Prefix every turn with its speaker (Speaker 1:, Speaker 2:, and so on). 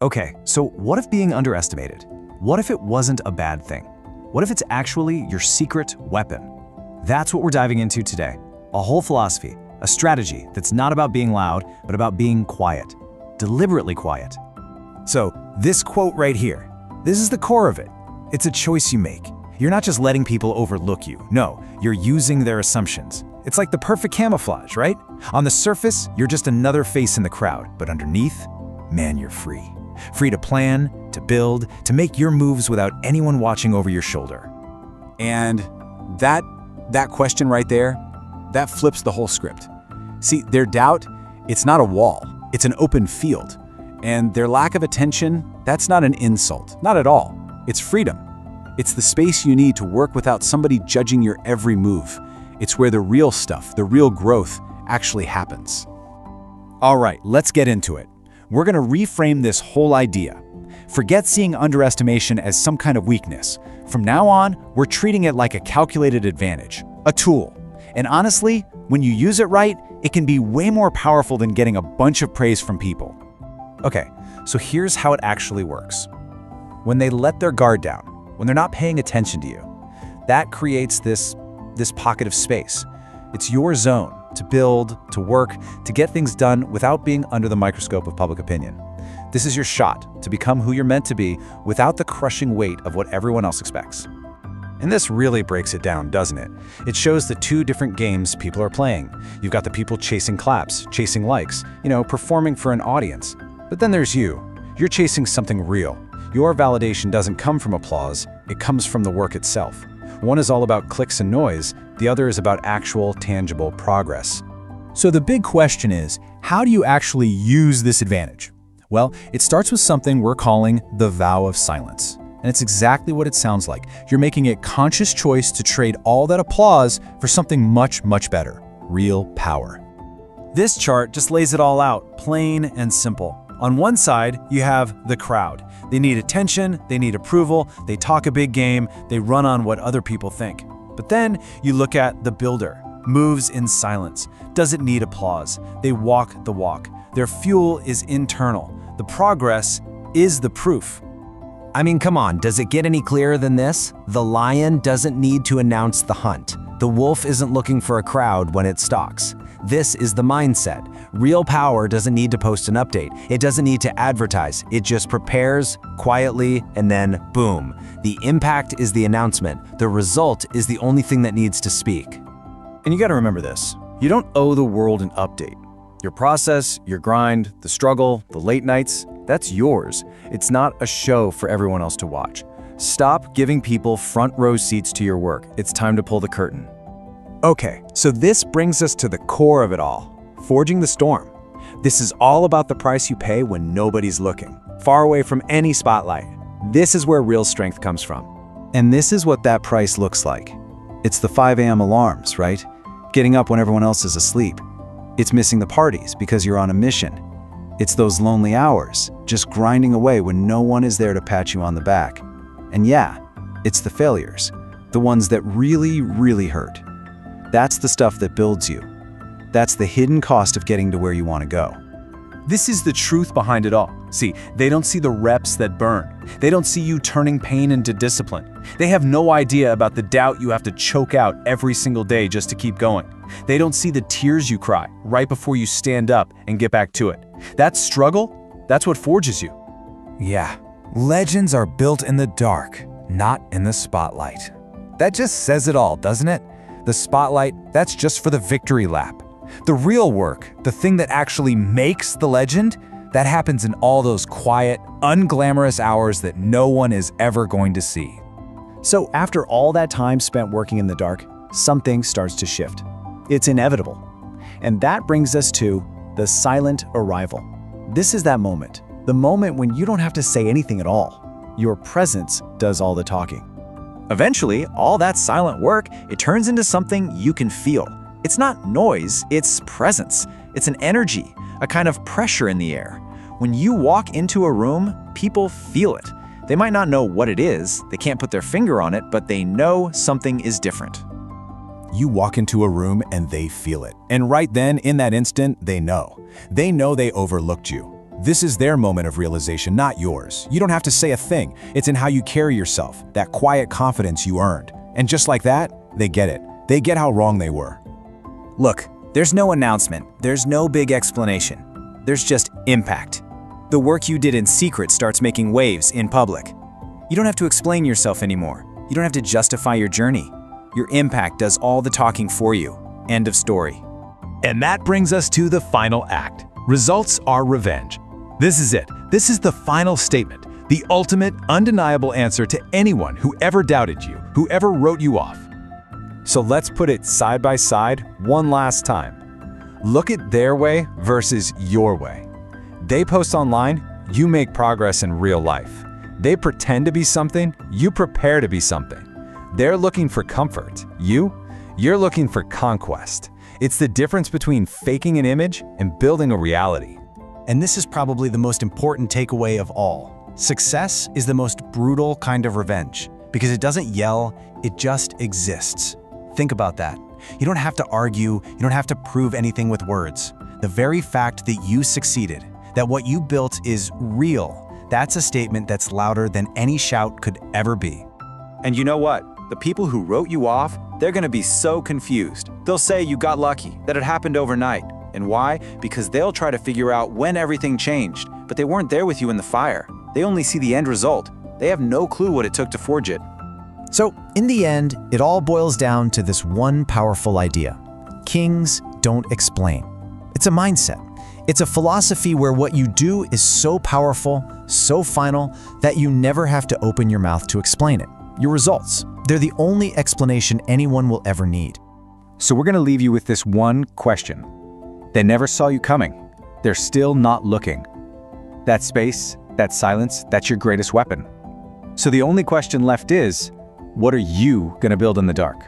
Speaker 1: Okay, so what if being underestimated? What if it wasn't a bad thing? What if it's actually your secret weapon? That's what we're diving into today. A whole philosophy, a strategy that's not about being loud, but about being quiet. Deliberately quiet. So, this quote right here, this is the core of it. It's a choice you make. You're not just letting people overlook you. No, you're using their assumptions. It's like the perfect camouflage, right? On the surface, you're just another face in the crowd, but underneath, man, you're free. Free to plan, to build, to make your moves without anyone watching over your shoulder.
Speaker 2: And that question right there, that flips the whole script. See, their doubt, it's not a wall, it's an open field. And their lack of attention, that's not an insult, not at all. It's freedom. It's the space you need to work without somebody judging your every move. It's where the real stuff, the real growth, actually happens.
Speaker 1: All right, let's get into it. We're going to reframe this whole idea. Forget seeing underestimation as some kind of weakness. From now on, we're treating it like a calculated advantage, a tool. And honestly, when you use it right, it can be way more powerful than getting a bunch of praise from people. Okay, so here's how it actually works. When they let their guard down, when they're not paying attention to you, that creates this pocket of space. It's your zone to build, to work, to get things done without being under the microscope of public opinion. This is your shot to become who you're meant to be without the crushing weight of what everyone else expects. And this really breaks it down, doesn't it? It shows the two different games people are playing. You've got the people chasing claps, chasing likes, performing for an audience. But then there's you. You're chasing something real. Your validation doesn't come from applause, it comes from the work itself. One is all about clicks and noise, the other is about actual, tangible progress. So the big question is, how do you actually use this advantage? Well, it starts with something we're calling the vow of silence. And it's exactly what it sounds like. You're making a conscious choice to trade all that applause for something much, much better, real power. This chart just lays it all out, plain and simple. On one side, you have the crowd. They need attention, they need approval, they talk a big game, they run on what other people think. But then you look at the builder, moves in silence, doesn't need applause. They walk the walk. Their fuel is internal. The progress is the proof.
Speaker 3: I mean, come on, does it get any clearer than this? The lion doesn't need to announce the hunt. The wolf isn't looking for a crowd when it stalks. This is the mindset. Real power doesn't need to post an update. It doesn't need to advertise. It just prepares quietly and then boom. The impact is the announcement. The result is the only thing that needs to speak.
Speaker 1: And you gotta remember this. You don't owe the world an update. Your process, your grind, the struggle, the late nights, that's yours. It's not a show for everyone else to watch. Stop giving people front row seats to your work. It's time to pull the curtain. Okay, so this brings us to the core of it all, forging the storm. This is all about the price you pay when nobody's looking, far away from any spotlight. This is where real strength comes from. And this is what that price looks like. It's the 5 a.m. alarms, right? Getting up when everyone else is asleep. It's missing the parties because you're on a mission. It's those lonely hours, just grinding away when no one is there to pat you on the back. And yeah, it's the failures, the ones that really, really hurt. That's the stuff that builds you. That's the hidden cost of getting to where you want to go. This is the truth behind it all. See, they don't see the reps that burn. They don't see you turning pain into discipline. They have no idea about the doubt you have to choke out every single day just to keep going. They don't see the tears you cry right before you stand up and get back to it. That struggle, that's what forges you. Yeah, legends are built in the dark, not in the spotlight. That just says it all, doesn't it? The spotlight, that's just for the victory lap. The real work, the thing that actually makes the legend, that happens in all those quiet, unglamorous hours that no one is ever going to see. So after all that time spent working in the dark, something starts to shift. It's inevitable. And that brings us to the silent arrival. This is that moment, the moment when you don't have to say anything at all. Your presence does all the talking. Eventually, all that silent work, it turns into something you can feel. It's not noise, it's presence. It's an energy, a kind of pressure in the air. When you walk into a room, people feel it. They might not know what it is, they can't put their finger on it, but they know something is different. You walk into a room and they feel it. And right then, in that instant, they know. They know they overlooked you.
Speaker 2: This is their moment of realization, not yours. You don't have to say a thing. It's in how you carry yourself, that quiet confidence you earned. And just like that, they get it. They get how wrong they were.
Speaker 1: Look, there's no announcement, there's no big explanation. There's just impact. The work you did in secret starts making waves in public. You don't have to explain yourself anymore. You don't have to justify your journey. Your impact does all the talking for you. End of story.
Speaker 4: And that brings us to the final act. Results are revenge. This is it. This is the final statement, the ultimate, undeniable answer to anyone who ever doubted you, who ever wrote you off.
Speaker 1: So let's put it side by side one last time. Look at their way versus your way. They post online, you make progress in real life. They pretend to be something, you prepare to be something. They're looking for comfort. You're looking for conquest. It's the difference between faking an image and building a reality.
Speaker 3: And this is probably the most important takeaway of all. Success is the most brutal kind of revenge because it doesn't yell, it just exists. Think about that. You don't have to argue, you don't have to prove anything with words. The very fact that you succeeded, that what you built is real, that's a statement that's louder than any shout could ever be.
Speaker 1: And you know what? The people who wrote you off, they're gonna be so confused. They'll say you got lucky, that it happened overnight. And why? Because they'll try to figure out when everything changed, but they weren't there with you in the fire. They only see the end result. They have no clue what it took to forge it.
Speaker 3: So, in the end, it all boils down to this one powerful idea. Kings don't explain. It's a mindset. It's a philosophy where what you do is so powerful, so final, that you never have to open your mouth to explain it. Your results, they're the only explanation anyone will ever need.
Speaker 1: So we're gonna leave you with this one question. They never saw you coming. They're still not looking. That space, that silence, that's your greatest weapon. So the only question left is, what are you gonna build in the dark?